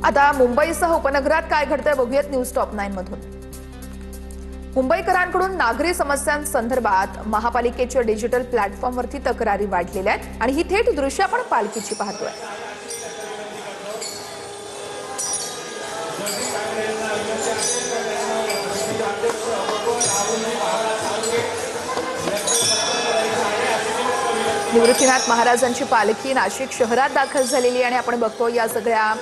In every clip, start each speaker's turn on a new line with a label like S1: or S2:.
S1: आता मुंबईसह उपनगरात काय घडतंय बघूयात न्यूज टॉप 9 मधून। मुंबईकरांकडून नागरी समस्यांसंदर्भात महापालिकेच्या डिजिटल प्लॅटफॉर्मवरती तक्रारी वाढलेल्या आहेत आणि ही थेट दृश्य आपण पालखीची पाहतोय। निवृत्तीनाथ महाराजांची पालखी नाशिक शहरात दाखल झालेली आणि आपण बघतो या सगळ्या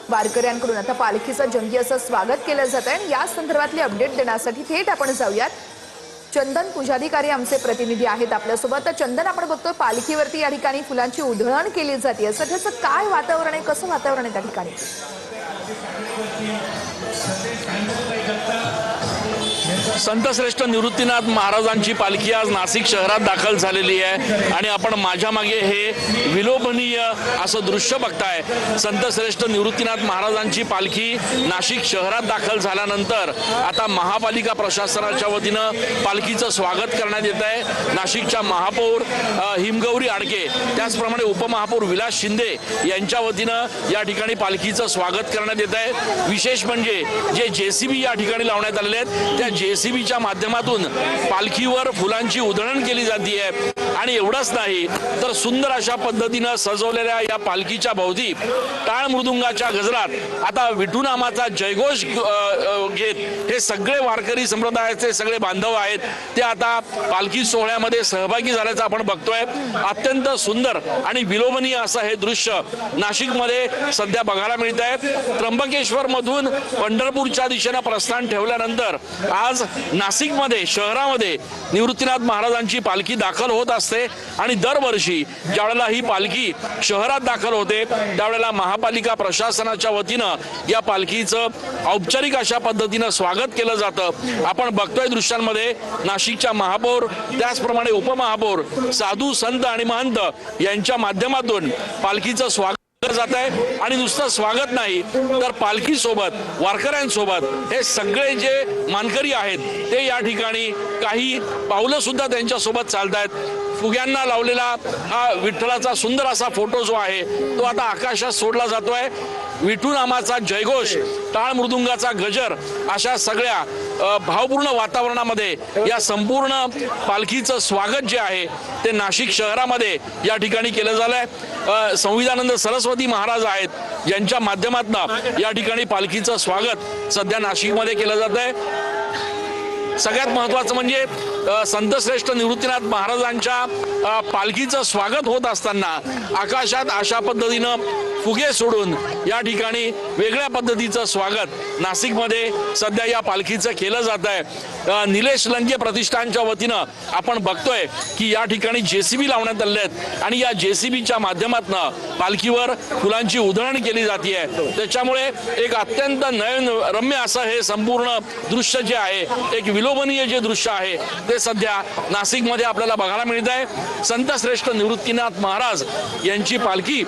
S1: वारकऱ्यांकडून आता पालखीचं जंगी असं स्वागत केलं जात आहे। या संदर्भातली अपडेट देण्यासाठी थेट आपण जाऊयात। चंदन पूजाधिकारी आमचे प्रतिनिधी आहेत आपल्यासोबत। चंदन, आपण बघतोय पालखीवरती या ठिकाणी फुलांची उधळण केली जाते, सध्याचं काय वातावरण आहे, कसं वातावरण आहे त्या ठिकाणी?
S2: संतश्रेष्ठ निवृत्तीनाथ महाराजांची पालखी आज नाशिक शहरात दाखल झालेली आहे आणि आपण माझ्या मागे हे विलोभनीय असं दृश्य बघताय। संतश्रेष्ठ निवृत्तीनाथ महाराजांची पालखी नाशिक शहरात दाखल झाल्यानंतर आता महापालिका प्रशासनाच्या वतीनं पालखीचं स्वागत करण्यात येत आहे। नाशिकच्या महापौर हिमगौरी आडके, त्याचप्रमाणे उपमहापौर विलास शिंदे यांच्या वतीनं या ठिकाणी पालखीचं स्वागत करण्यात येत आहे। विशेष म्हणजे जे जेसीबी या ठिकाणी लावण्यात आलेले आहेत त्या जेसीबीच्या माध्यमातून पालखीवर फुलांची उधळण केली जाते आहे आणि एवढंच नाही तर सुंदर अशा पद्धतीनं सजवलेल्या या पालखीच्या भोवती टाळ मृदुंगाच्या गजरात आता विठुनामाचा जयघोष घेत हे सगळे वारकरी संप्रदायाचे सगळे बांधव आहेत ते आता पालखी सोहळ्यामध्ये सहभागी झाल्याचं आपण बघतोय। अत्यंत सुंदर आणि विलोभनीय असं हे दृश्य नाशिकमध्ये सध्या बघायला मिळत आहे। त्र्यंबकेश्वर मधून पंढरपूरच्या दिशेनं प्रस्थान ठेवल्यानंतर आज नाशिकमध्ये शहरामध्ये निवृत्तीनाथ महाराजांची पालखी दाखल होत असते आणि दरवर्षी ज्यावेळेला ही पालखी शहरात दाखल होते त्यावेळेला महापालिका प्रशासनाच्या वतीनं या पालखीचं औपचारिक अशा पद्धतीनं स्वागत केलं जातं। आपण बघतोय दृश्यांमध्ये नाशिकच्या महापौर त्याचप्रमाणे उपमहापौर साधू संत आणि महंत यांच्या माध्यमातून पालखीचं स्वागत जात आहे आणि नुसतं स्वागत नाही तर पालखी सोबत वारकऱ्यांसोबत हे सगळे जे मानकरी आहेत ते या ठिकाणी काही पावलं सुद्धा त्यांच्या सोबत चालतायत। फुग्यांना लावलेला हा विठ्ठलाचा सुंदर असा फोटो जो आहे तो आता आकाशात सोडला जातोय। विठुनामाचा जयघोष, टाळ मृदुंगाचा गजर अशा सगळ्या भावपूर्ण वातावरणामध्ये या संपूर्ण पालखीचं स्वागत जे आहे ते नाशिक शहरामध्ये या ठिकाणी केलं झालंय। संविधानंद सरस्वती महाराज आहेत यांच्या माध्यमातून या ठिकाणी पालखीचं स्वागत सध्या नाशिकमध्ये केलं जात आहे। सगळ्यात महत्त्वाचं म्हणजे संतश्रेष्ठ निवृत्तीनाथ महाराजांच्या पालखीचं स्वागत होत असताना आकाशात अशा पद्धतीनं फुगे सोडून या ठिकाणी वेगळ्या पद्धतीचं स्वागत नाशिकमध्ये सध्या या पालखीचं केलं जात आहे। निलेश लंके प्रतिष्ठानच्या वतीनं आपण बघतोय की या ठिकाणी जेसीबी लावण्यात आले आहेत आणि या जेसीबीच्या माध्यमातून पालखीवर फुलांची उधळण केली जाते आहे। त्याच्यामुळे एक अत्यंत नयनरम्य असं हे संपूर्ण दृश्य जे आहे, एक विलोभनीय जे दृश्य आहे ते सध्या नाशिकमध्ये आपल्याला बघायला मिळत आहे। संतश्रेष्ठ निवृत्तीनाथ महाराज यांची पालखी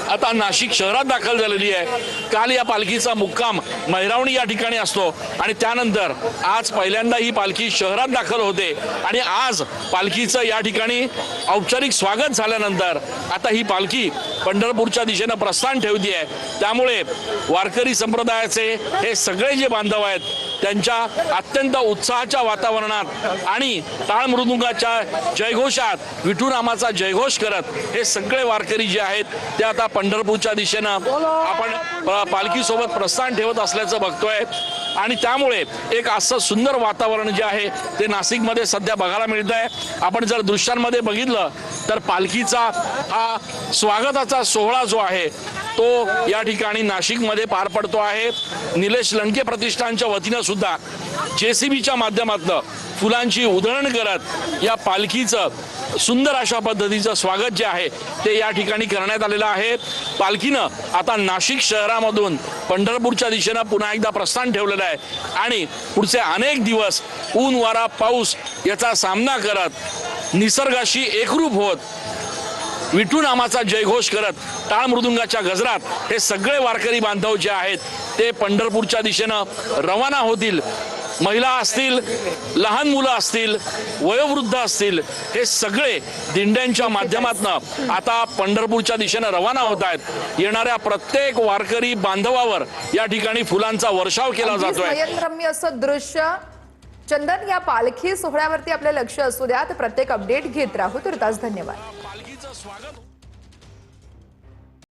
S2: आता नाशिक शहरात दाखल झालेली आहे। काल या पालखीचा मुक्काम मैरावणी या ठिकाणी असतो आणि त्यानंतर आज पहिल्यांदा ही पालखी शहरात दाखल होते आणि आज पालखीचं या ठिकाणी औपचारिक स्वागत झाल्यानंतर आता ही पालखी पंढरपूरच्या दिशेनं प्रस्थान ठेवते आहे। त्यामुळे वारकरी संप्रदायाचे हे सगळे जे बांधव आहेत त्यांच्या अत्यंत उत्साहाच्या वातावरणात आणि टाळ मृदुंगाच्या जयघोषात विठुनामाचा जयघोष करत हे सगळे वारकरी जे आहेत ते आता पंढरपूरच्या दिशेनं आपण पालखी सोबत प्रस्थान ठेवत असल्याचं बघतोय आणि त्यामुळे एक असं सुंदर वातावरण जे आहे ते नाशिकमध्ये सध्या बघायला मिळत आहे। आपण जर दृश्यांमध्ये बघितलं तर पालखीचा हा स्वागताचा सोहळा जो आहे तो या ठिकाणी नाशिकमध्ये पार पडतो आहे। निलेश लंके प्रतिष्ठानच्या वतीनं सुद्धा जेसीबीच्या माध्यमातून फुलांची उधळण करत या पालखीचं सुंदर अशा पद्धतीचं स्वागत जे आहे ते या ठिकाणी करण्यात आलेलं आहे। पालखीनं आता नाशिक शहरामधून पंढरपूरच्या दिशेनं पुन्हा एकदा प्रस्थान ठेवलेलं आहे आणि पुढचे अनेक दिवस ऊन वारा पाऊस याचा सामना करत निसर्गाशी एकरूप होत विठुनामाचा जयघोष करत टाळ मृदुंगाच्या गजरात हे सगळे वारकरी बांधव जे आहेत ते पंढरपूरच्या दिशेनं रवाना होतील। महिला असतील, लहान मुलं असतील, वयोवृद्ध असतील, हे सगळे दिंड्यांच्या माध्यमातून आता पंढरपूरच्या दिशेने रवाना होत आहेत. येणाऱ्या प्रत्येक वारकरी बांधवावर या ठिकाणी फुलांचा वर्षाव केला जातोय.
S1: नयनरम्य असं दृश्य. चंदन, या पालखी सोहळ्यावरती आपलं लक्ष असू द्या, तर प्रत्येक अपडेट घेत राहू. तुर्तास धन्यवाद.
S2: पालखीचं स्वागत